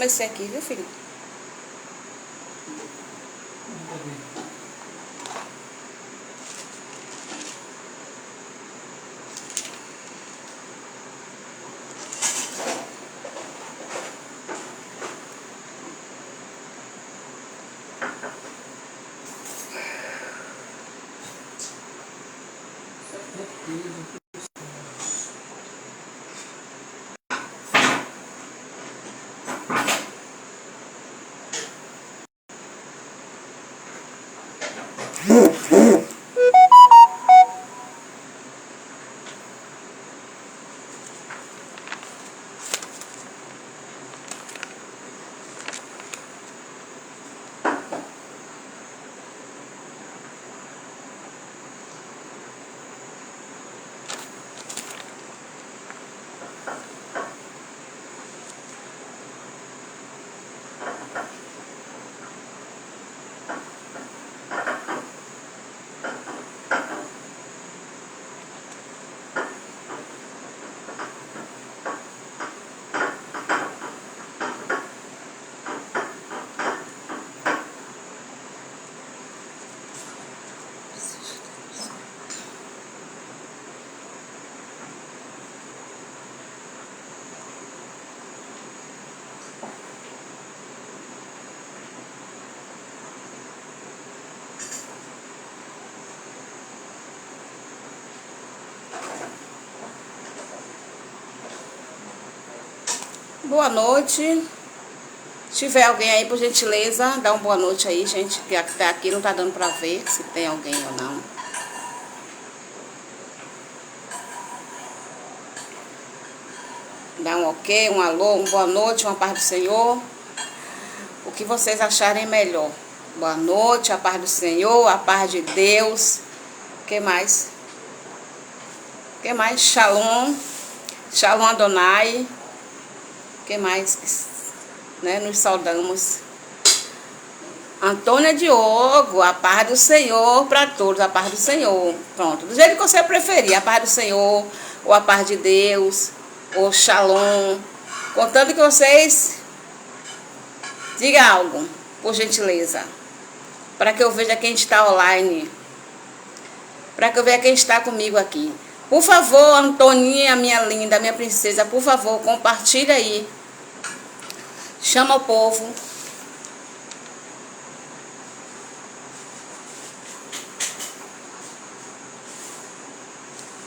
comecei aqui, viu, filho? Boa noite. Se tiver alguém aí, por gentileza, dá uma boa noite aí, gente. Que até aqui não tá dando pra ver se tem alguém ou não. Dá um ok, um alô, uma boa noite, uma paz do Senhor. O que vocês acharem melhor. Boa noite, a paz do Senhor, a paz de Deus. O que mais? O que mais? Shalom. Shalom Adonai. O que mais? Né? Nos saudamos. Antônia Diogo, a paz do Senhor para todos, a paz do Senhor. Pronto, do jeito que você preferir, a paz do Senhor, ou a paz de Deus, ou Shalom. Contanto que vocês digam algo, por gentileza. Para que eu veja quem está online. Para que eu veja quem está comigo aqui. Por favor, Antoninha, minha linda, minha princesa, por favor, compartilha aí. Chama o povo.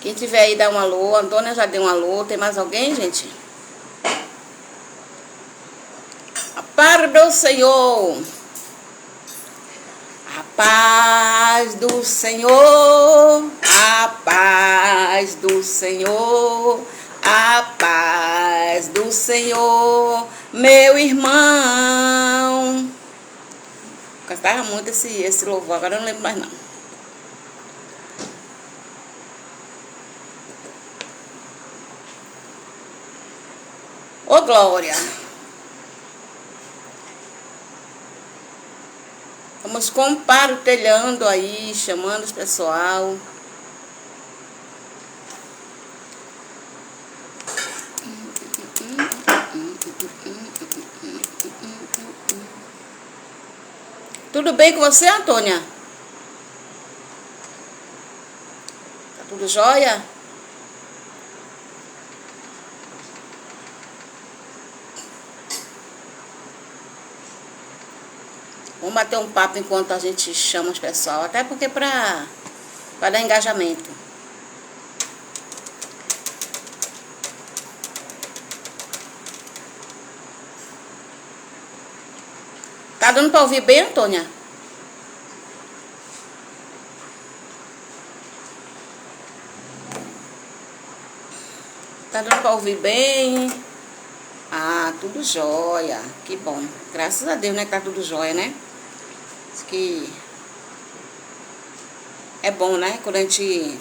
Quem tiver aí, dá um alô. A Antônia já deu um alô. Tem mais alguém, gente? A paz do Senhor. A paz do Senhor. A paz do Senhor. A paz do Senhor, meu irmão. Cantava muito esse louvor, agora eu não lembro mais não. Ô glória. Vamos compartilhando aí, chamando os pessoal. Tudo bem com você, Antônia? Tá tudo jóia? Vamos bater um papo enquanto a gente chama os pessoal. Até porque para dar engajamento. Tá dando para ouvir bem, Antônia? Tá dando para ouvir bem? Ah, tudo jóia. Que bom. Graças a Deus, né? Que tá tudo jóia, né? Isso que é bom, né? Quando a gente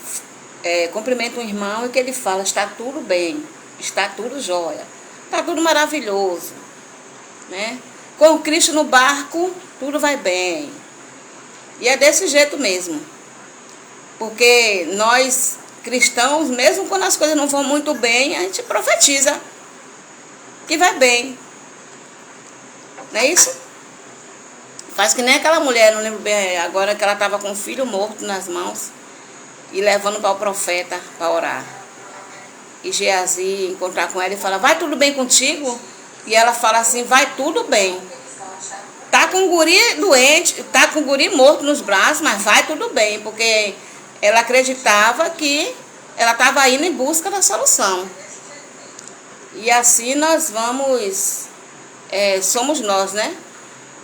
cumprimenta um irmão e que ele fala, está tudo bem, está tudo jóia, está tudo maravilhoso, né? Com Cristo no barco, tudo vai bem. E é desse jeito mesmo. Porque nós, cristãos, mesmo quando as coisas não vão muito bem, a gente profetiza que vai bem. Não é isso? Faz que nem aquela mulher, não lembro bem agora, que ela estava com um filho morto nas mãos e levando para o profeta para orar. E Geazi encontrar com ela e fala, vai tudo bem contigo? E ela fala assim, vai tudo bem. Tá com o guri doente, tá com o guri morto nos braços, mas vai tudo bem, porque ela acreditava que ela estava indo em busca da solução. E assim nós vamos, somos nós, né?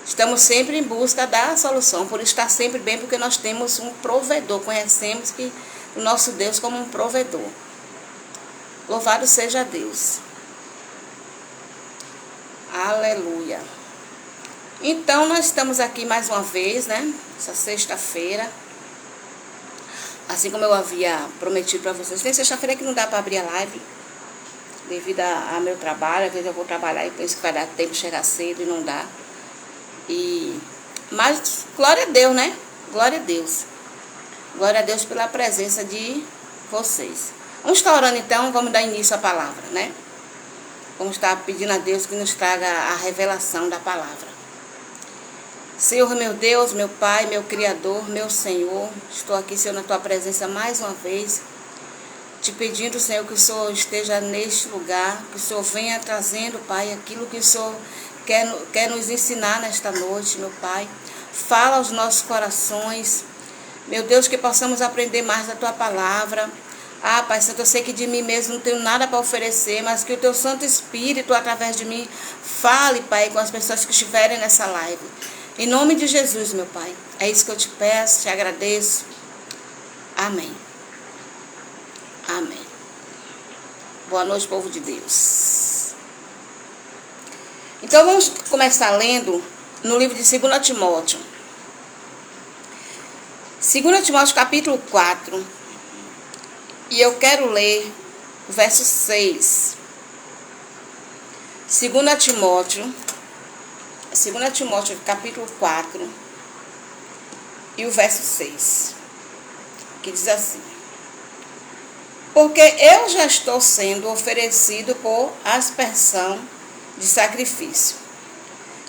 Estamos sempre em busca da solução, por estar sempre bem, porque nós temos um provedor, conhecemos que o nosso Deus como um provedor. Louvado seja Deus. Aleluia. Então, nós estamos aqui mais uma vez, né? Essa sexta-feira. Assim como eu havia prometido para vocês. Tem sexta-feira que não dá para abrir a live, devido a meu trabalho. Às vezes eu vou trabalhar e penso que vai dar tempo de chegar cedo e não dá. Mas, glória a Deus, né? Glória a Deus. Glória a Deus pela presença de vocês. Vamos estar orando então, vamos dar início à palavra, né? Vamos estar pedindo a Deus que nos traga a revelação da palavra. Senhor, meu Deus, meu Pai, meu Criador, meu Senhor, estou aqui, Senhor, na Tua presença mais uma vez, te pedindo, Senhor, que o Senhor esteja neste lugar, que o Senhor venha trazendo, Pai, aquilo que o Senhor quer nos ensinar nesta noite, meu Pai. Fala aos nossos corações, meu Deus, que possamos aprender mais da Tua palavra. Ah, Pai Santo, eu sei que de mim mesmo não tenho nada para oferecer, mas que o Teu Santo Espírito, através de mim, fale, Pai, com as pessoas que estiverem nessa live. Em nome de Jesus, meu Pai. É isso que eu te peço, te agradeço. Amém. Amém. Boa noite, povo de Deus. Então, vamos começar lendo no livro de 2 Timóteo. 2 Timóteo, capítulo 4. E eu quero ler o verso 6. 2 Timóteo, capítulo 4, e o verso 6, que diz assim: porque eu já estou sendo oferecido por aspersão de sacrifício,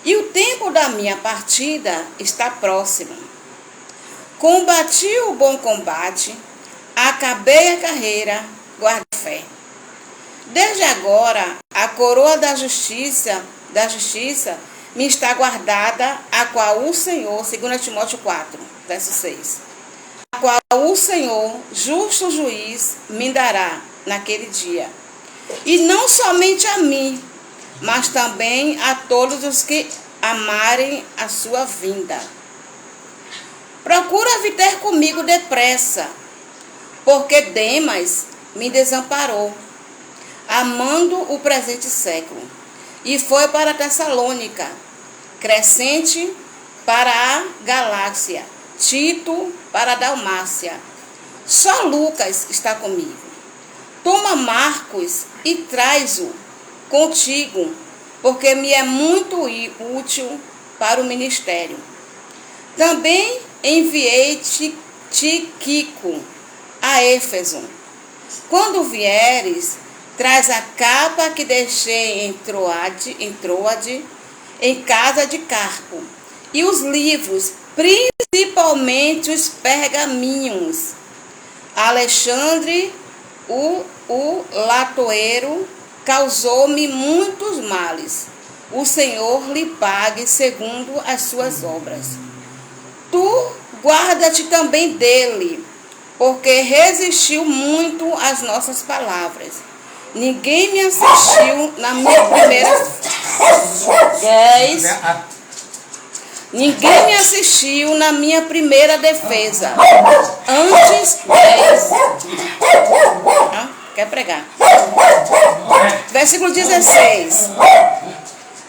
e o tempo da minha partida está próximo. Combati o bom combate, acabei a carreira, guardei a fé. Desde agora, a coroa da justiça me está guardada, a qual o Senhor, 2 Timóteo 4, verso 6, a qual o Senhor, justo juiz, me dará naquele dia. E não somente a mim, mas também a todos os que amarem a sua vinda. Procura vir ter comigo depressa, porque Demas me desamparou, amando o presente século, e foi para Tessalônica, Crescente para a Galácia, Tito para a Dalmácia. Só Lucas está comigo. Toma Marcos e traz-o contigo, porque me é muito útil para o ministério. Também enviei Tíquico a Éfeso. Quando vieres, traz a capa que deixei em Troade, em casa de Carpo, e os livros, principalmente os pergaminhos. Alexandre, o latoeiro, causou-me muitos males. O Senhor lhe pague segundo as suas obras. Tu guarda-te também dele, porque resistiu muito às nossas palavras. Ninguém me assistiu na minha primeira... 10. Ninguém me assistiu na minha primeira defesa. Antes... 10. Quer pregar? Versículo 16.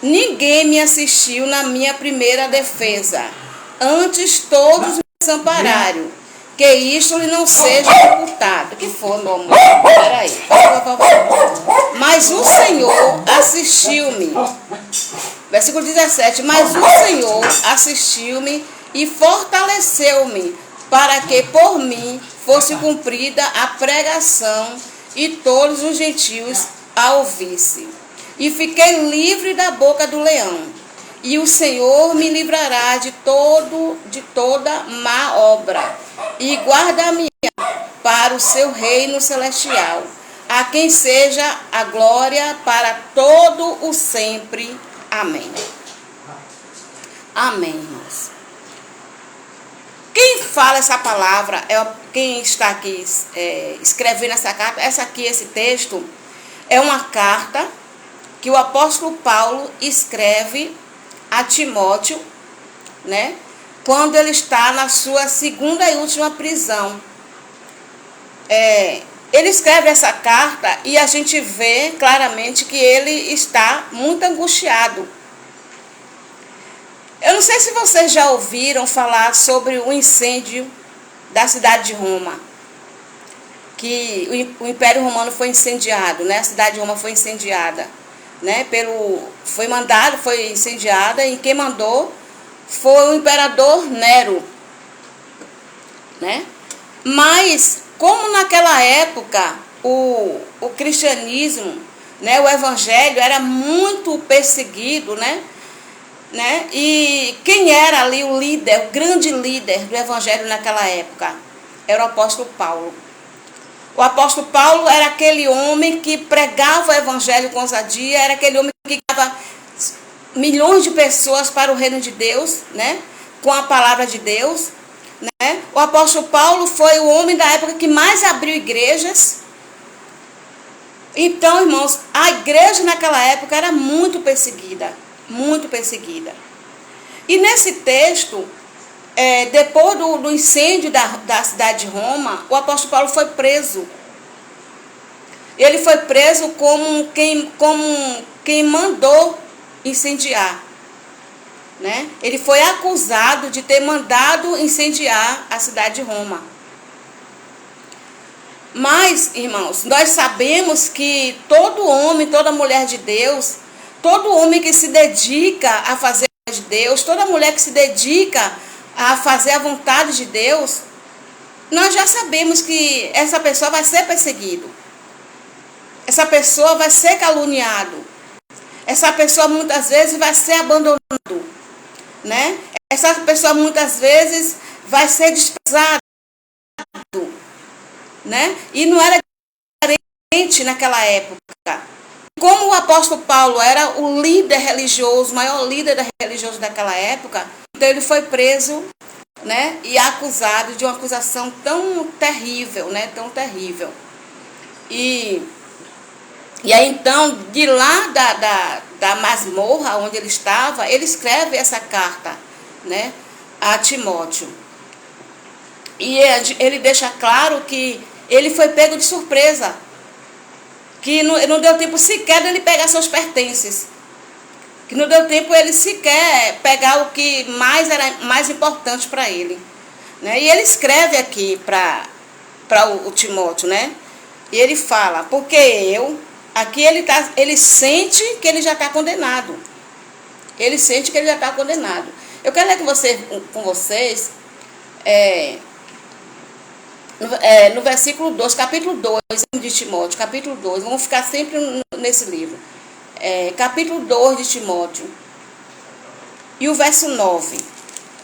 Ninguém me assistiu na minha primeira defesa. Antes todos me desampararam. Que isto lhe não seja imputado. Que foi, meu amor? Peraí. Mas o Senhor assistiu-me. Versículo 17. Mas o Senhor assistiu-me e fortaleceu-me, para que por mim fosse cumprida a pregação e todos os gentios a ouvissem. E fiquei livre da boca do leão. e o Senhor me livrará de toda má obra, e guarda-me para o seu reino celestial, a quem seja a glória para todo o sempre. Amém. Amém, irmãos. Quem fala essa palavra, quem está aqui escrevendo essa carta, esse texto, é uma carta que o apóstolo Paulo escreve a Timóteo, né? Quando ele está na sua segunda e última prisão. Ele escreve essa carta e a gente vê claramente que ele está muito angustiado. Eu não sei se vocês já ouviram falar sobre o incêndio da cidade de Roma, que o Império Romano foi incendiado, né? A cidade de Roma foi incendiada, né? Foi incendiada, e quem mandou foi o imperador Nero, né? Mas como naquela época o cristianismo, né, o evangelho era muito perseguido, né? E quem era ali o líder, o grande líder do evangelho naquela época? Era o apóstolo Paulo. O apóstolo Paulo era aquele homem que pregava o evangelho com ousadia, era aquele homem que dava milhões de pessoas para o reino de Deus, né? Com a palavra de Deus, né? O apóstolo Paulo foi o homem da época que mais abriu igrejas. Então, irmãos, a igreja naquela época era muito perseguida. Muito perseguida. E nesse texto, depois do incêndio da cidade de Roma, o apóstolo Paulo foi preso. Ele foi preso como quem mandou incendiar, né? Ele foi acusado de ter mandado incendiar a cidade de Roma. Mas, irmãos, nós sabemos que todo homem, toda mulher de Deus, todo homem que se dedica a fazer a vontade de Deus, toda mulher que se dedica a fazer a vontade de Deus, nós já sabemos que essa pessoa vai ser perseguida. Essa pessoa vai ser caluniado. Essa pessoa muitas vezes vai ser abandonado, né? Essa pessoa muitas vezes vai ser desprezada, né? E não era diferente naquela época. Como o apóstolo Paulo era o líder religioso, o maior líder religioso daquela época, então ele foi preso, né, e acusado de uma acusação tão terrível, né, tão terrível. E aí então, de lá da masmorra onde ele estava, ele escreve essa carta, né, a Timóteo. E ele deixa claro que ele foi pego de surpresa, que não deu tempo sequer de ele pegar seus pertences, que não deu tempo ele sequer pegar o que era mais importante para ele, né? E ele escreve aqui para o Timóteo, né? E ele fala, porque aqui ele sente que ele já está condenado. Ele sente que ele já está condenado. Eu quero ler com vocês no versículo 2, capítulo 2 de Timóteo, capítulo 2, vamos ficar sempre nesse livro. Capítulo 2 de Timóteo. E o verso 9.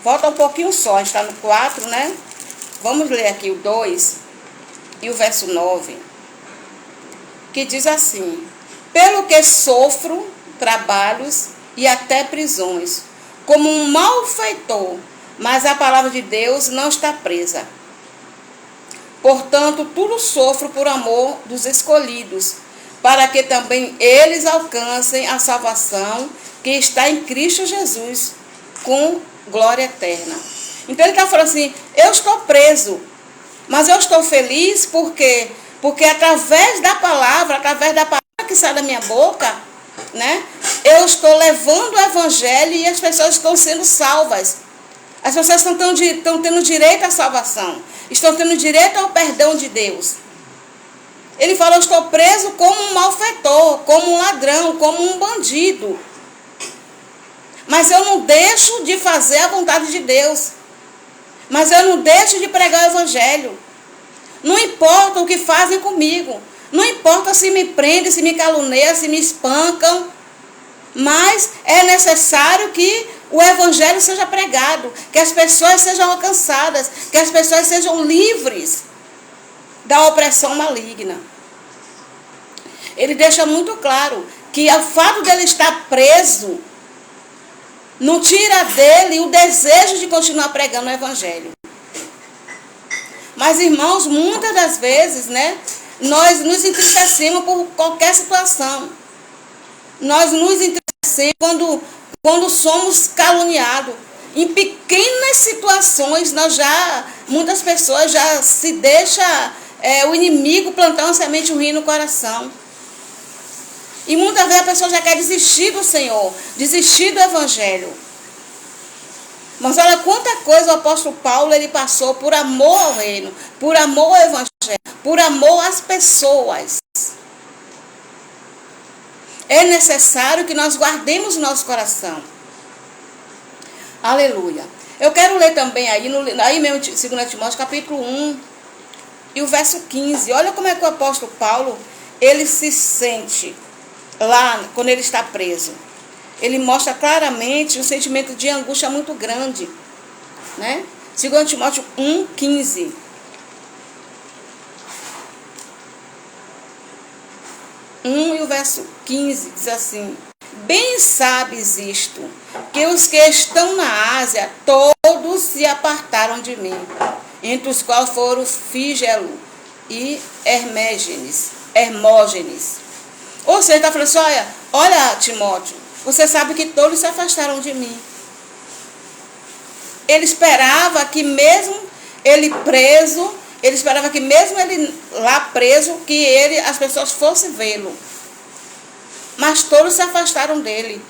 Volta um pouquinho só, a gente está no 4, né? Vamos ler aqui o 2 e o verso 9. Que diz assim: pelo que sofro trabalhos e até prisões, como um malfeitor, mas a palavra de Deus não está presa. Portanto, tudo sofro por amor dos escolhidos, para que também eles alcancem a salvação que está em Cristo Jesus, com glória eterna. Então ele está falando assim, eu estou preso, mas eu estou feliz porque através da palavra que sai da minha boca, né, eu estou levando o evangelho e as pessoas estão sendo salvas. As pessoas estão tendo direito à salvação, estão tendo direito ao perdão de Deus. Ele fala, eu estou preso como um malfeitor, como um ladrão, como um bandido. Mas eu não deixo de fazer a vontade de Deus. Mas eu não deixo de pregar o evangelho. Não importa o que fazem comigo. Não importa se me prendem, se me caluniam, se me espancam. Mas é necessário que o evangelho seja pregado, que as pessoas sejam alcançadas, que as pessoas sejam livres da opressão maligna. Ele deixa muito claro que o fato dele estar preso não tira dele o desejo de continuar pregando o evangelho. Mas, irmãos, muitas das vezes, né, nós nos entristecemos por qualquer situação. Nós nos entristecemos quando somos caluniados. Em pequenas situações, muitas pessoas já se deixam o inimigo plantar uma semente ruim no coração. E muitas vezes a pessoa já quer desistir do Senhor, desistir do evangelho. Mas olha quanta coisa o apóstolo Paulo ele passou por amor ao reino, por amor ao evangelho, por amor às pessoas. É necessário que nós guardemos o nosso coração. Aleluia. Eu quero ler também aí mesmo 2 Timóteo capítulo 1 e o verso 15. Olha como é que o apóstolo Paulo ele se sente lá quando ele está preso. Ele mostra claramente um sentimento de angústia muito grande, né? 2 Timóteo 1, 15. E o verso 15 diz assim: bem sabes isto, que os que estão na Ásia, todos se apartaram de mim, entre os quais foram Fígelo e Hermógenes. Ou seja, ele está falando assim, olha Timóteo, você sabe que todos se afastaram de mim. Ele esperava que mesmo ele preso, ele esperava que mesmo ele lá preso, que as pessoas fossem vê-lo. Mas todos se afastaram dele.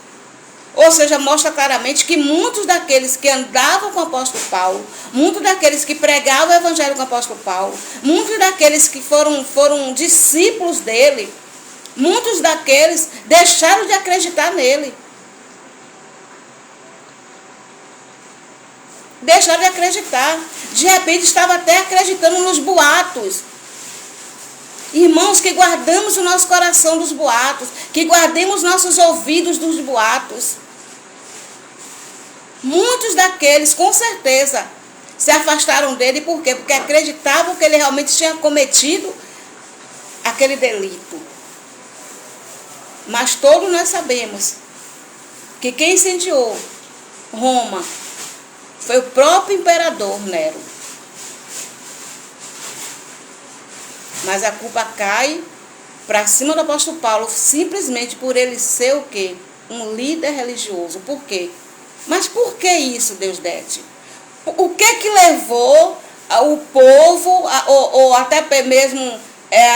Ou seja, mostra claramente que muitos daqueles que andavam com o apóstolo Paulo, muitos daqueles que pregavam o evangelho com o apóstolo Paulo, muitos daqueles que foram discípulos dele, muitos daqueles deixaram de acreditar nele. Deixaram de acreditar. De repente estava até acreditando nos boatos. Irmãos, que guardamos o nosso coração dos boatos, que guardemos nossos ouvidos dos boatos. Muitos daqueles, com certeza, se afastaram dele. Por quê? Porque acreditavam que ele realmente tinha cometido aquele delito. Mas todos nós sabemos que quem incendiou Roma foi o próprio imperador Nero. Mas a culpa cai para cima do apóstolo Paulo simplesmente por ele ser o quê? Um líder religioso. Por quê? Mas por que isso, Deusdete? O que levou o povo, ou até mesmo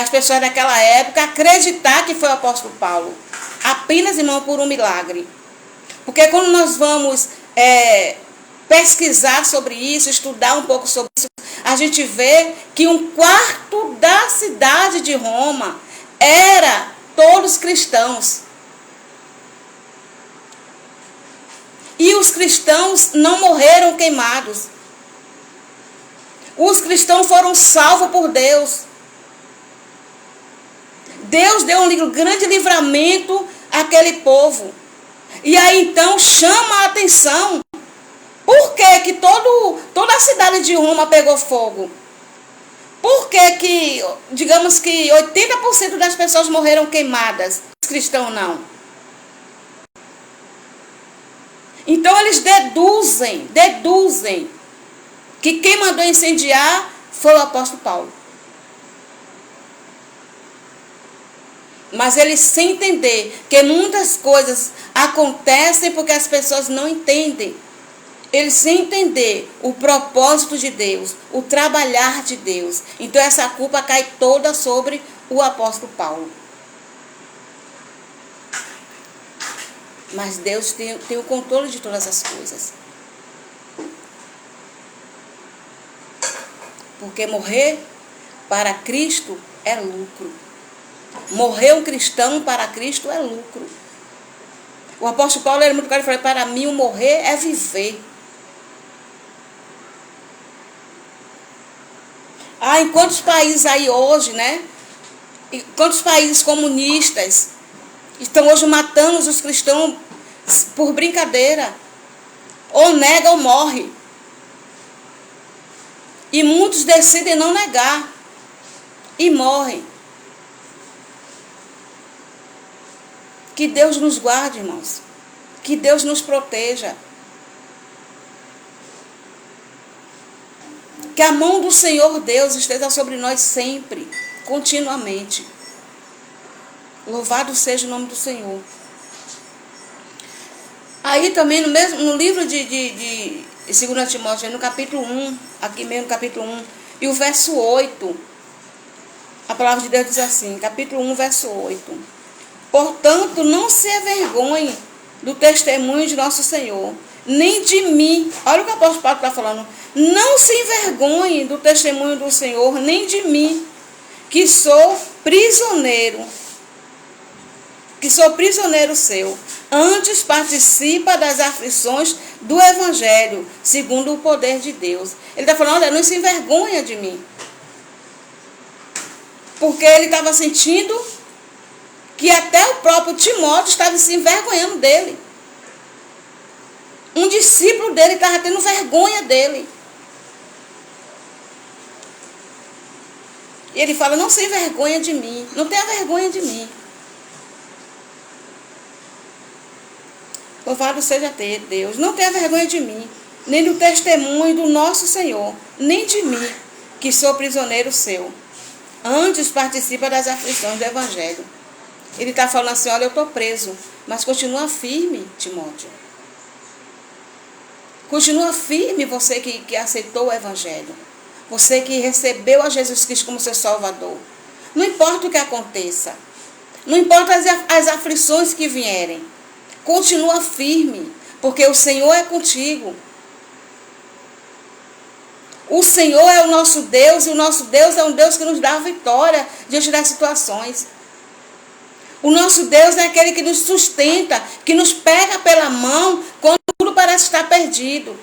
as pessoas daquela época, a acreditar que foi o apóstolo Paulo? Apenas, irmão, por um milagre. Porque quando nós vamos pesquisar sobre isso, estudar um pouco sobre isso, a gente vê que 1/4 da cidade de Roma era todos cristãos. E os cristãos não morreram queimados. Os cristãos foram salvos por Deus. Deus deu um grande livramento àquele povo. E aí então chama a atenção. Por que toda a cidade de Roma pegou fogo? Por que digamos que 80% das pessoas morreram queimadas? Os cristãos não. Então eles deduzem que quem mandou incendiar foi o apóstolo Paulo. Mas eles sem entender que muitas coisas acontecem porque as pessoas não entendem. Eles sem entender o propósito de Deus, o trabalhar de Deus. Então essa culpa cai toda sobre o apóstolo Paulo. Mas Deus tem o controle de todas as coisas. Porque morrer para Cristo é lucro. Morrer um cristão para Cristo é lucro. O apóstolo Paulo era muito claro e falou: para mim o morrer é viver. Em quantos países aí hoje, né? Em quantos países comunistas Estão hoje matando os cristãos por brincadeira. Ou nega ou morre. E muitos decidem não negar. E morrem. Que Deus nos guarde, irmãos. Que Deus nos proteja. Que a mão do Senhor Deus esteja sobre nós sempre, continuamente. Louvado seja o nome do Senhor. Aí também no livro de 2 Timóteo, no capítulo 1, aqui mesmo no capítulo 1, e o verso 8, a palavra de Deus diz assim, capítulo 1, verso 8. Portanto, não se envergonhe do testemunho de nosso Senhor, nem de mim. Olha o que o apóstolo Paulo está falando. Não se envergonhe do testemunho do Senhor, nem de mim, que sou prisioneiro seu. Antes participa das aflições do Evangelho, segundo o poder de Deus. Ele está falando, olha, não se envergonha de mim. Porque ele estava sentindo que até o próprio Timóteo estava se envergonhando dele. Um discípulo dele estava tendo vergonha dele. E ele fala, não se envergonha de mim, não tenha vergonha de mim. Louvado seja Deus, não tenha vergonha de mim, nem do testemunho do nosso Senhor, nem de mim, que sou prisioneiro seu. Antes participa das aflições do Evangelho. Ele está falando assim, olha, eu estou preso, mas continua firme, Timóteo. Continua firme você que aceitou o Evangelho. Você que recebeu a Jesus Cristo como seu Salvador. Não importa o que aconteça. Não importa as aflições que vierem. Continua firme, porque o Senhor é contigo. O Senhor é o nosso Deus, e o nosso Deus é um Deus que nos dá a vitória diante das situações. O nosso Deus é aquele que nos sustenta, que nos pega pela mão quando tudo parece estar perdido.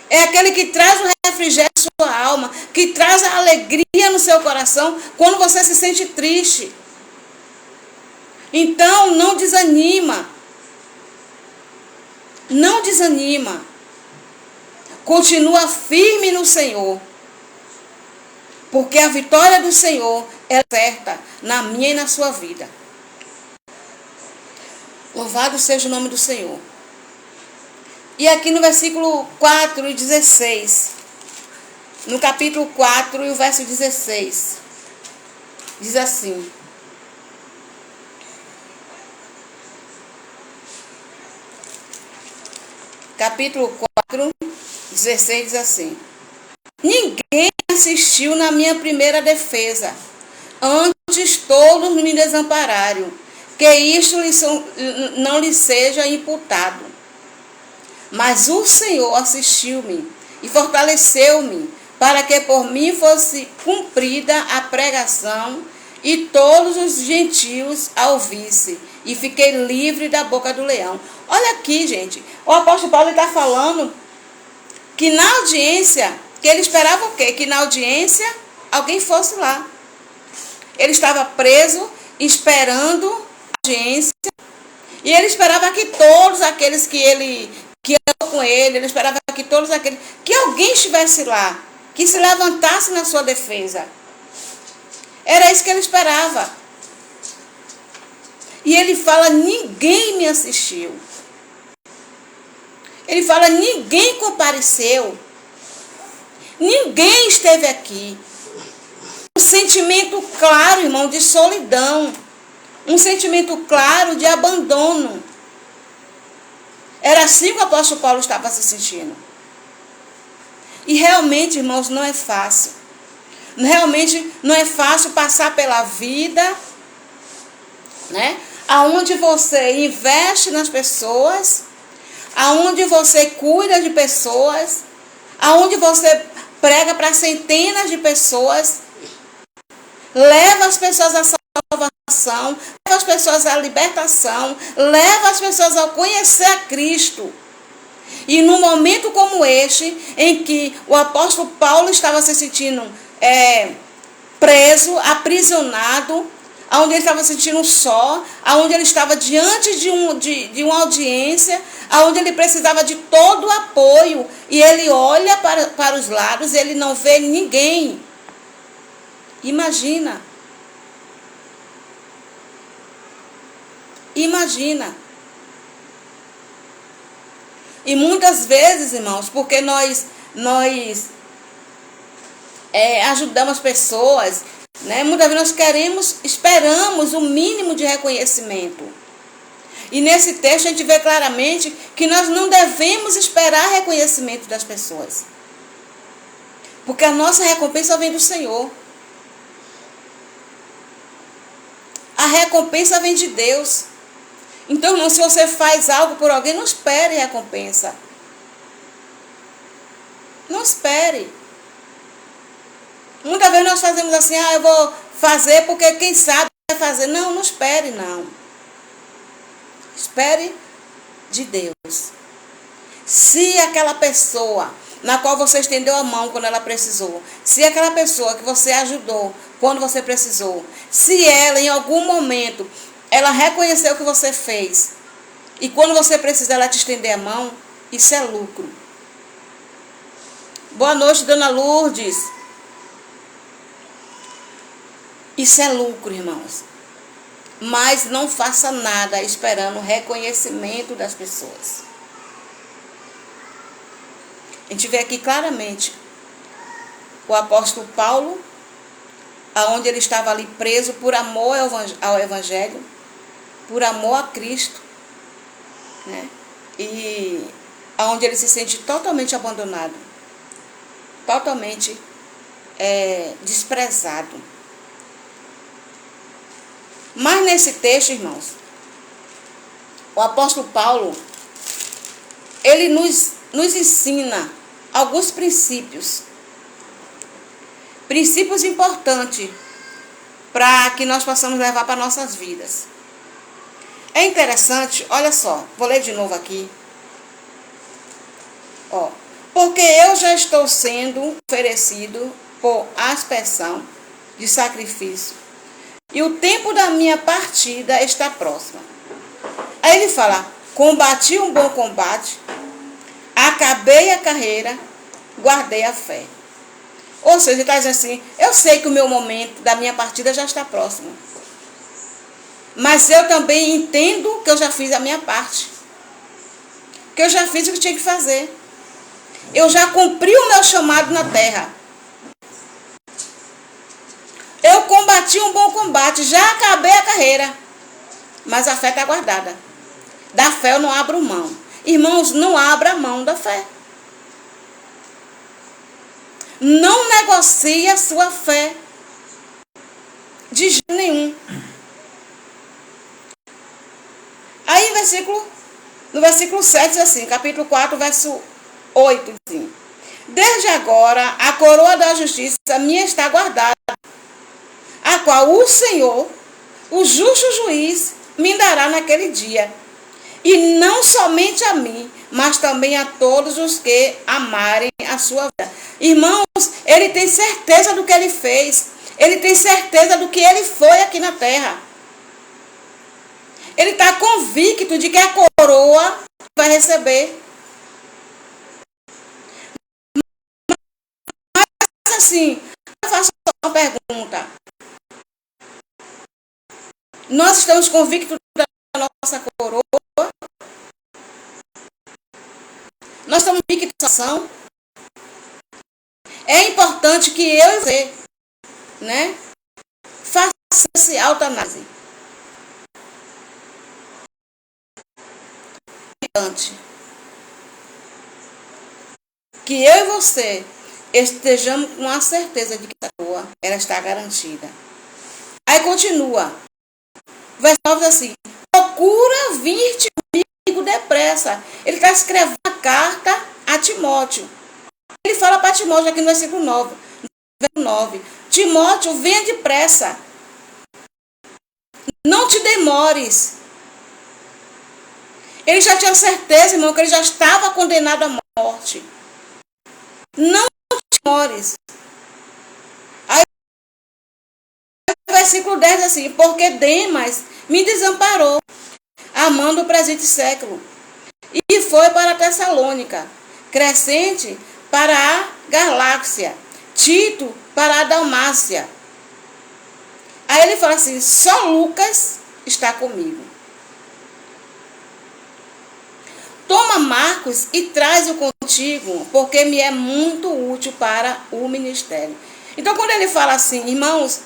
É aquele que traz o refrigério à sua alma, que traz a alegria no seu coração quando você se sente triste. Então, não desanima. Não desanima. Continua firme no Senhor. Porque a vitória do Senhor é certa na minha e na sua vida. Louvado seja o nome do Senhor. E aqui no versículo 4 e 16. No capítulo 4 e o verso 16. Diz assim. Capítulo 4, 16 diz assim. Ninguém assistiu na minha primeira defesa. Antes todos me desampararam. Que isto não lhe seja imputado. Mas o Senhor assistiu-me e fortaleceu-me, para que por mim fosse cumprida a pregação e todos os gentios a ouvissem, e fiquei livre da boca do leão. Olha aqui, gente, o apóstolo Paulo está falando que na audiência, que ele esperava o quê? Que na audiência alguém fosse lá. Ele estava preso, esperando a audiência, e ele esperava que todos aqueles que andou com ele esperava que todos aqueles, que alguém estivesse lá, que se levantasse na sua defesa. Era isso que ele esperava. E ele fala, ninguém me assistiu. Ele fala, ninguém compareceu. Ninguém esteve aqui. Um sentimento claro, irmão, de solidão. Um sentimento claro de abandono. Era assim que o apóstolo Paulo estava se sentindo. E realmente, irmãos, não é fácil. Realmente não é fácil passar pela vida, né? Aonde você investe nas pessoas, aonde você cuida de pessoas, aonde você prega para centenas de pessoas, leva as pessoas à salvação, leva as pessoas à libertação, leva as pessoas a conhecer a Cristo. E num momento como este, em que o apóstolo Paulo estava se sentindo preso, aprisionado, onde ele estava sentindo só, onde ele estava diante de uma audiência, onde ele precisava de todo o apoio, e ele olha para os lados e ele não vê ninguém. Imagina. Imagina. E muitas vezes, irmãos, porque nós ajudamos pessoas, né? Muitas vezes nós esperamos o mínimo de reconhecimento. E nesse texto a gente vê claramente que nós não devemos esperar reconhecimento das pessoas. Porque a nossa recompensa vem do Senhor. A recompensa vem de Deus. Então, irmão, se você faz algo por alguém, não espere recompensa. Não espere. Muitas vezes nós fazemos assim, eu vou fazer porque quem sabe vai fazer. Não, não espere, não. Espere de Deus. Se aquela pessoa na qual você estendeu a mão quando ela precisou, se aquela pessoa que você ajudou quando você precisou, se ela em algum momento ela reconheceu o que você fez e quando você precisa ela te estender a mão, isso é lucro. Boa noite, dona Lourdes. Isso é lucro, irmãos. Mas não faça nada esperando o reconhecimento das pessoas. A gente vê aqui claramente o apóstolo Paulo, aonde ele estava ali preso por amor ao Evangelho, por amor a Cristo, né? E aonde ele se sente totalmente abandonado, totalmente desprezado. Mas nesse texto, irmãos, o apóstolo Paulo, ele nos ensina alguns princípios importantes para que nós possamos levar para nossas vidas. É interessante, olha só, vou ler de novo aqui. Porque eu já estou sendo oferecido por aspersão de sacrifício, e o tempo da minha partida está próximo. Aí ele fala, combati um bom combate, acabei a carreira, guardei a fé. Ou seja, ele está dizendo assim, eu sei que o meu momento da minha partida já está próximo. Mas eu também entendo que eu já fiz a minha parte. Que eu já fiz o que tinha que fazer. Eu já cumpri o meu chamado na terra. Eu combati um bom combate, já acabei a carreira. Mas a fé está guardada. Da fé eu não abro mão. Irmãos, não abra mão da fé. Não negocie a sua fé. De jeito nenhum. Aí no versículo 7 diz assim, capítulo 4, verso 8, assim. Desde agora a coroa da justiça minha está guardada, a qual o Senhor, o justo juiz, me dará naquele dia. E não somente a mim, mas também a todos os que amarem a sua vida. Irmãos, ele tem certeza do que ele fez. Ele tem certeza do que ele foi aqui na terra. Ele está convicto de que a coroa vai receber. Mas assim, eu faço uma pergunta. Nós estamos convictos da nossa coroa? Nós estamos convictos da ação? É importante que eu e você, né, faça essa autoanálise. Que eu e você estejamos com a certeza de que a coroa ela está garantida. Aí continua. Verso 9 assim, procura vir-te comigo depressa. Ele está escrevendo uma carta a Timóteo. Ele fala para Timóteo aqui no versículo 9. Timóteo, venha depressa. Não te demores. Ele já tinha certeza, irmão, que ele já estava condenado à morte. Não te demores. Aí, versículo versículo 10 assim, porque Demas me desamparou, amando o presente século, e foi para a Tessalônica, Crescente para a Galáxia, Tito para a Dalmácia. Aí ele fala assim, só Lucas está comigo. Toma Marcos e traz-o contigo, porque me é muito útil para o ministério. Então, quando ele fala assim, irmãos,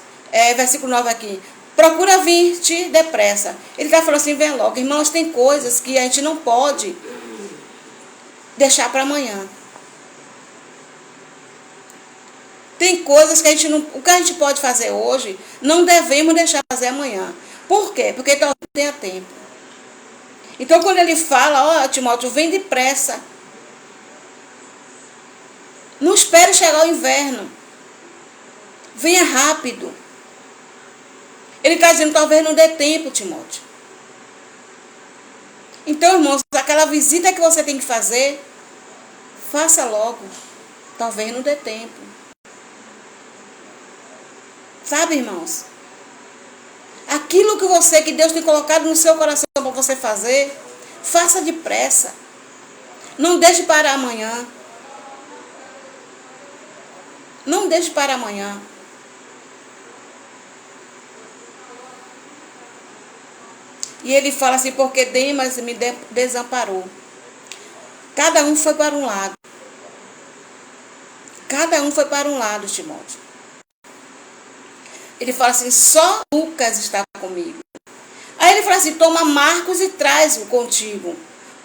versículo 9 aqui, procura vir-te depressa. Ele está falando assim, vem logo. Irmãos, tem coisas que a gente não pode deixar para amanhã. Tem coisas que a gente não... O que a gente pode fazer hoje, não devemos deixar fazer amanhã. Por quê? Porque talvez não tenha tempo. Então, quando ele fala, ó, Timóteo, vem depressa. Não espere chegar o inverno. Venha rápido. Ele está dizendo, talvez não dê tempo, Timóteo. Então, irmãos, aquela visita que você tem que fazer, faça logo. Talvez não dê tempo. Sabe, irmãos? Aquilo que Deus tem colocado no seu coração para você fazer, faça depressa. Não deixe para amanhã. Não deixe para amanhã. E ele fala assim, porque Demas me desamparou. Cada um foi para um lado. Cada um foi para um lado, Timóteo. Ele fala assim, só Lucas está comigo. Aí ele fala assim, toma Marcos e traz-o contigo,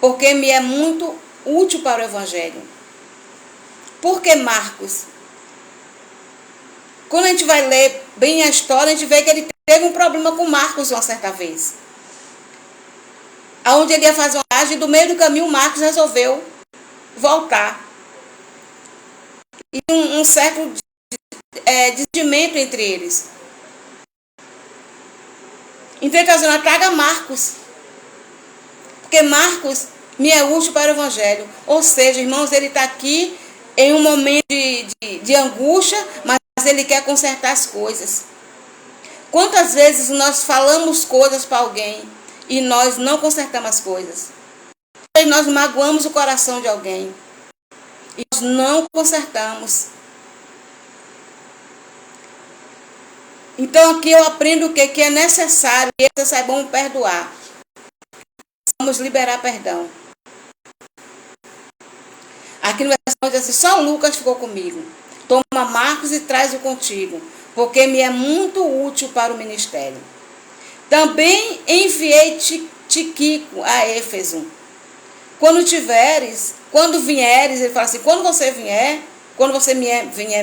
porque me é muito útil para o evangelho. Por que Marcos? Quando a gente vai ler bem a história, a gente vê que ele teve um problema com Marcos uma certa vez. Onde ele ia fazer uma viagem, do meio do caminho Marcos resolveu voltar. E um certo desentendimento entre eles. Então ele está dizendo, traga Marcos. Porque Marcos me é útil para o evangelho. Ou seja, irmãos, ele está aqui em um momento de angústia, mas ele quer consertar as coisas. Quantas vezes nós falamos coisas para alguém e nós não consertamos as coisas? Nós magoamos o coração de alguém e nós não consertamos. Então aqui eu aprendo o quê? Que é necessário que eles saibam perdoar. Vamos liberar perdão. Aqui no versículo diz assim, só Lucas ficou comigo. Toma Marcos e traz-o contigo, porque me é muito útil para o ministério. Também enviei Tíquico a Éfeso. Quando vieres, ele fala assim, quando você vier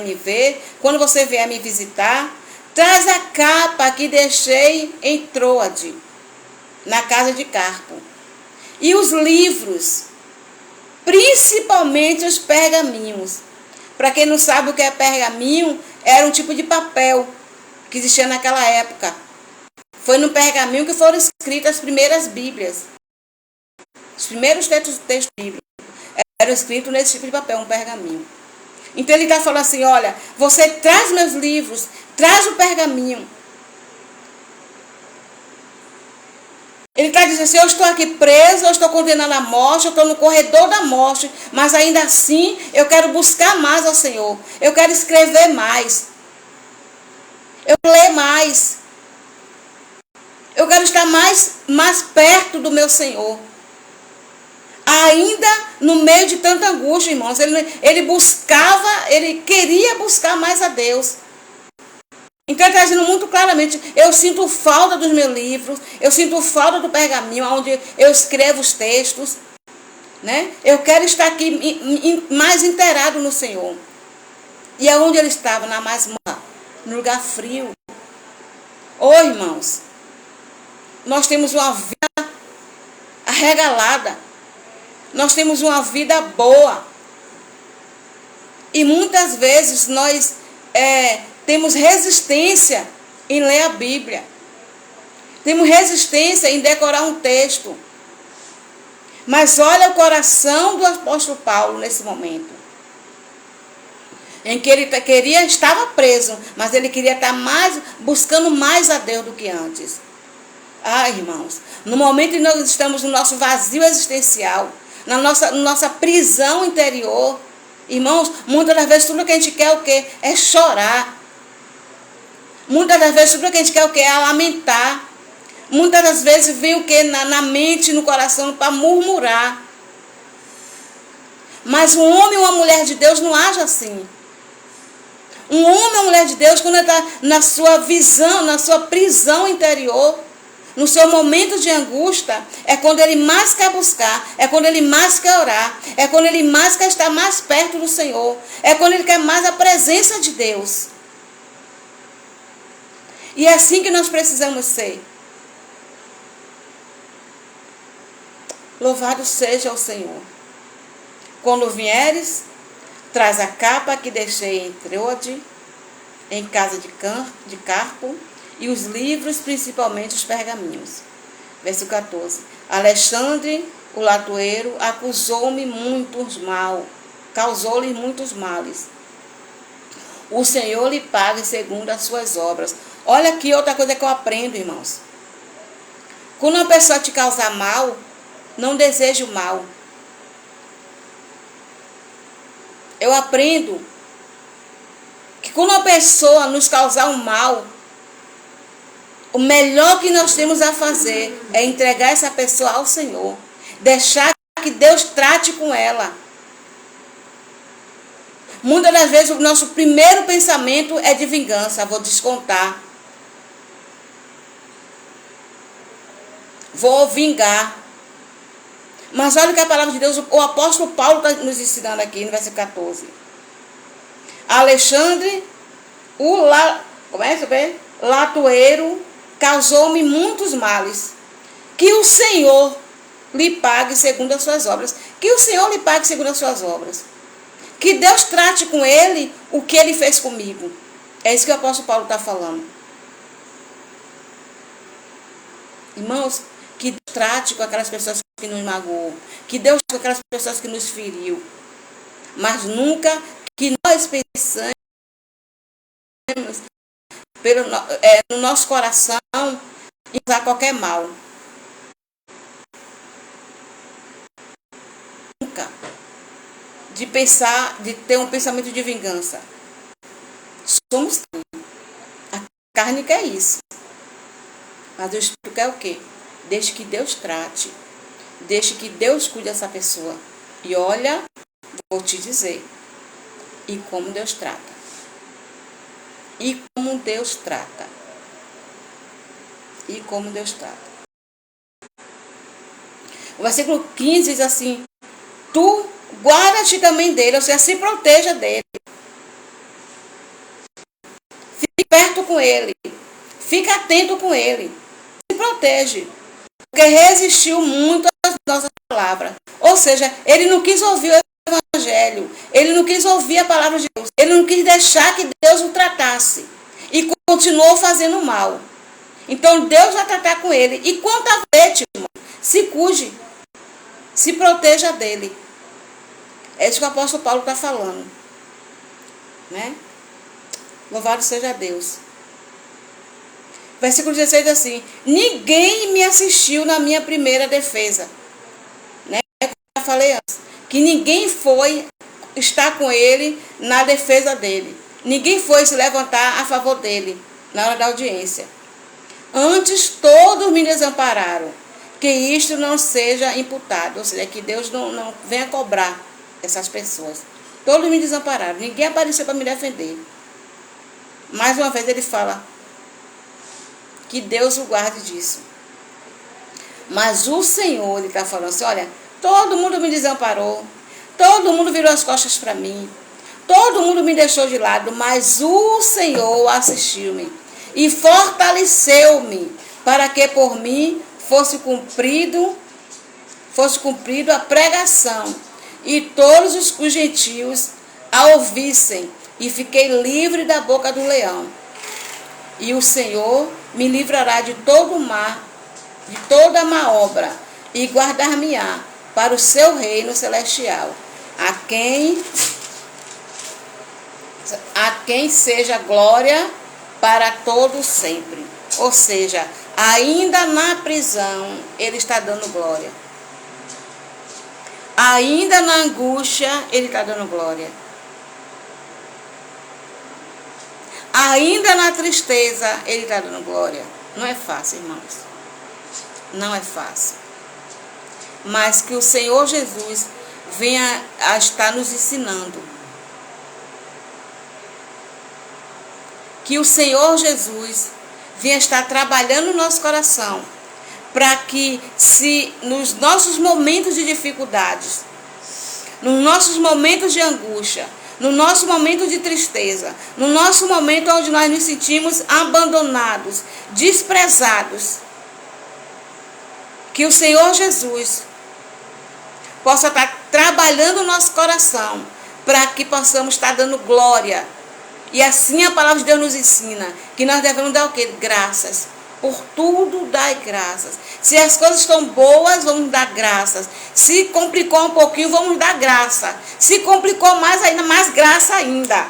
me ver, quando você vier me visitar, traz a capa que deixei em Troade, na casa de Carpo. E os livros, principalmente os pergaminhos. Para quem não sabe o que é pergaminho, era um tipo de papel que existia naquela época. Foi no pergaminho que foram escritas as primeiras Bíblias. Os primeiros textos bíblicos eram escritos nesse tipo de papel, um pergaminho. Então ele está falando assim, olha, você traz meus livros, traz o pergaminho. Ele está dizendo assim, eu estou aqui preso, eu estou condenado à morte, eu estou no corredor da morte, mas ainda assim eu quero buscar mais ao Senhor. Eu quero escrever mais. Eu quero ler mais. Eu quero estar mais perto do meu Senhor. Ainda no meio de tanta angústia, irmãos, ele queria buscar mais a Deus. Então ele está dizendo muito claramente, eu sinto falta dos meus livros, eu sinto falta do pergaminho, onde eu escrevo os textos, né? Eu quero estar aqui mais inteirado no Senhor. E aonde ele estava? Na masmorra, no lugar frio. Irmãos, nós temos uma vida arregalada, nós temos uma vida boa, e muitas vezes nós temos resistência em ler a Bíblia. Temos resistência em decorar um texto. Mas olha o coração do apóstolo Paulo nesse momento. em que ele estava preso, mas ele queria estar buscando mais a Deus do que antes. Ah, irmãos, no momento em que nós estamos no nosso vazio existencial, na nossa prisão interior, irmãos, muitas das vezes tudo que a gente quer o quê? É chorar. Muitas das vezes tudo que a gente quer o quê? É lamentar. Muitas das vezes vem o quê? Na mente, no coração, para murmurar. Mas um homem ou uma mulher de Deus não age assim. Um homem ou uma mulher de Deus, quando ele está na sua visão, na sua prisão interior, no seu momento de angústia, é quando ele mais quer buscar, é quando ele mais quer orar, é quando ele mais quer estar mais perto do Senhor, é quando ele quer mais a presença de Deus. E é assim que nós precisamos ser. Louvado seja o Senhor. Quando vieres, traz a capa que deixei em Troade, em casa de Carpo, e os livros, principalmente os pergaminhos. Verso 14. Alexandre, o latoeiro, acusou-me muitos mal, causou-lhe muitos males. O Senhor lhe pague segundo as suas obras. Olha aqui outra coisa que eu aprendo, irmãos. Quando uma pessoa te causar mal, não deseje o mal. Eu aprendo que quando uma pessoa nos causar um mal, o melhor que nós temos a fazer é entregar essa pessoa ao Senhor. Deixar que Deus trate com ela. Muitas das vezes o nosso primeiro pensamento é de vingança. Vou descontar. Vou vingar. Mas olha o que a palavra de Deus, o apóstolo Paulo está nos ensinando aqui no versículo 14. Alexandre, latoeiro, causou-me muitos males. Que o Senhor lhe pague segundo as suas obras. Que o Senhor lhe pague segundo as suas obras. Que Deus trate com ele o que ele fez comigo. É isso que o apóstolo Paulo está falando. Irmãos, que Deus trate com aquelas pessoas que nos magoou. Que Deus trate com aquelas pessoas que nos feriu. Mas nunca que nós pensemos no nosso coração em usar qualquer mal. Nunca. De ter um pensamento de vingança. Somos a carne quer isso. Mas o Espírito quer o quê? Deixe que Deus trate. Deixe que Deus cuide dessa pessoa. E olha, vou te dizer. E como Deus trata. E como Deus trata. E como Deus trata. O versículo 15 diz assim: tu guarda-te também dele, ou seja, se proteja dele. Fique perto com ele. Fica atento com ele. Se protege. Porque resistiu muito às nossas palavras. Ou seja, ele não quis ouvir o Evangelho. Ele não quis ouvir a palavra de Deus. Ele não quis deixar que Deus o tratasse. E continuou fazendo mal. Então Deus vai tratar com ele. E quanto a vítima, se cuide. Se proteja dele. É isso que o apóstolo Paulo está falando. Né? Louvado seja Deus. Versículo 16 diz assim: ninguém me assistiu na minha primeira defesa. Né? Como eu falei antes. Que ninguém foi estar com ele na defesa dele. Ninguém foi se levantar a favor dele na hora da audiência. Antes todos me desampararam. Que isto não seja imputado. Ou seja, que Deus não venha cobrar essas pessoas. Todos me desampararam. Ninguém apareceu para me defender. Mais uma vez ele fala que Deus o guarde disso. Mas o Senhor, ele está falando assim, olha, todo mundo me desamparou. Todo mundo virou as costas para mim. Todo mundo me deixou de lado. Mas o Senhor assistiu-me. E fortaleceu-me para que por mim fosse cumprido a pregação, e todos os gentios a ouvissem, e fiquei livre da boca do leão. E o Senhor me livrará de todo o mal, de toda má obra, e guardar-me-á para o seu reino celestial, a quem a quem seja glória para todos sempre. Ou seja, ainda na prisão, ele está dando glória. Ainda na angústia, ele está dando glória. Ainda na tristeza, ele está dando glória. Não é fácil, irmãos. Não é fácil. Mas que o Senhor Jesus venha a estar nos ensinando. Que o Senhor Jesus venha estar trabalhando no nosso coração. Para que, se nos nossos momentos de dificuldades, nos nossos momentos de angústia, no nosso momento de tristeza, no nosso momento onde nós nos sentimos abandonados, desprezados, que o Senhor Jesus possa estar trabalhando o nosso coração, para que possamos estar dando glória. E assim a palavra de Deus nos ensina, que nós devemos dar o quê? Graças. Por tudo dai graças. Se as coisas estão boas, vamos dar graças. Se complicou um pouquinho, vamos dar graça. Se complicou mais ainda, mais graça ainda.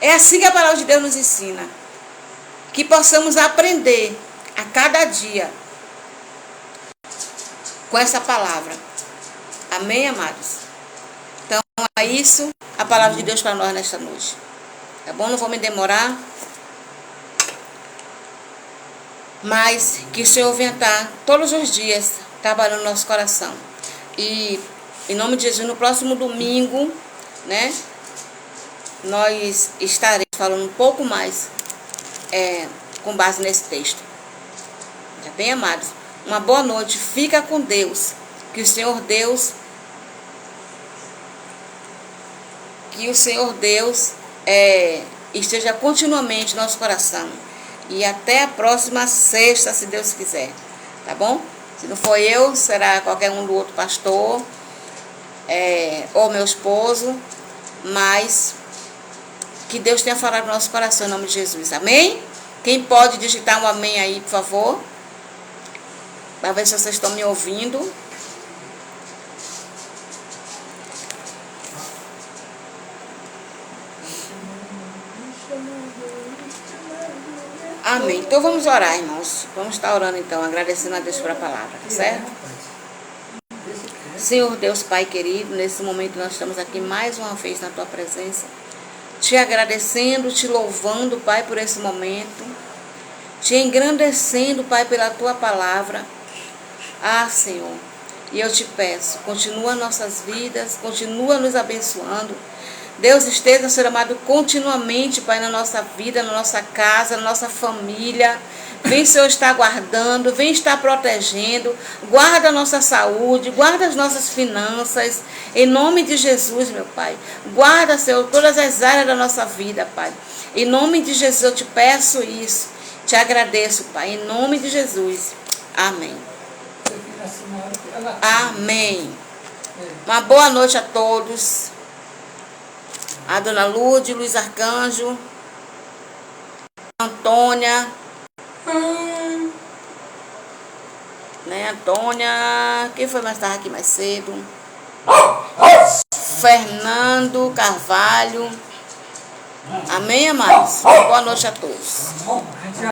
É assim que a palavra de Deus nos ensina. Que possamos aprender a cada dia com essa palavra. Amém, amados? Então, é isso a palavra de Deus para nós nesta noite. Tá bom? Não vou me demorar. Mas que o Senhor venha estar todos os dias trabalhando no nosso coração. E em nome de Jesus, no próximo domingo, né, nós estaremos falando um pouco mais com base nesse texto. Tá bem, amados? Uma boa noite. Fica com Deus. Que o Senhor Deus esteja continuamente no nosso coração. E até a próxima sexta, se Deus quiser. Tá bom? Se não for eu, será qualquer um do outro pastor. Ou meu esposo. Mas que Deus tenha falado no nosso coração, em nome de Jesus. Amém? Quem pode digitar um amém aí, por favor? Para ver se vocês estão me ouvindo. Amém. Então vamos orar, irmãos. Vamos estar orando então, agradecendo a Deus pela palavra, tá certo? Senhor Deus, Pai querido, nesse momento nós estamos aqui mais uma vez na Tua presença, te agradecendo, te louvando, Pai, por esse momento, te engrandecendo, Pai, pela Tua palavra. Ah, Senhor, e eu te peço, continua nossas vidas, continua nos abençoando. Deus esteja, Senhor amado, continuamente, Pai, na nossa vida, na nossa casa, na nossa família. Vem, Senhor, estar guardando, vem estar protegendo. Guarda a nossa saúde, guarda as nossas finanças. Em nome de Jesus, meu Pai. Guarda, Senhor, todas as áreas da nossa vida, Pai. Em nome de Jesus, eu te peço isso. Te agradeço, Pai. Em nome de Jesus. Amém. Amém. Uma boa noite a todos. A dona Lourdes, Luiz Arcanjo, Antônia, né, Antônia, quem foi mais estava aqui mais cedo? Fernando Carvalho. Amém, amados? Boa noite a todos.